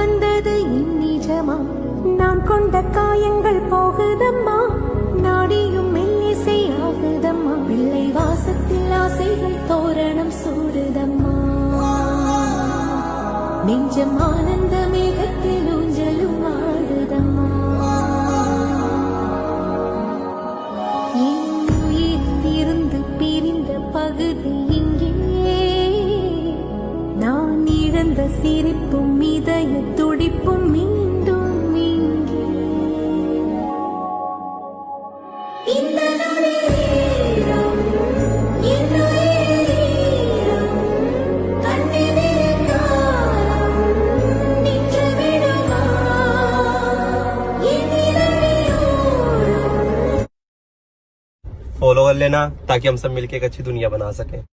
வந்தது இந்நிஜமா நான் கொண்ட காயங்கள் போகுதம்மா நாடியும் மெல்லிசை ஆகுதம்மா பிள்ளை வாசத்தில் ஆசைகள் தோரணம் சூடுதம்மா நெஞ்சம் ஆனந்த மேகத்தில் ஊஞ்சலும் ஆடுதம்மா என் உயிர் இருந்து பிரிந்த பகுதி இங்கே நான் இழந்த சிரிப்பும் இதய துடிப்பும் மீண்டும் இங்கே இந்த நொடியிலும் என் உயிரிலும் கண்ணெதிரில் காலம் நின்று விடுமா என் இதழிலோடும் फॉलो कर लेना ताकि हम सब मिलके एक अच्छी दुनिया बना सकें।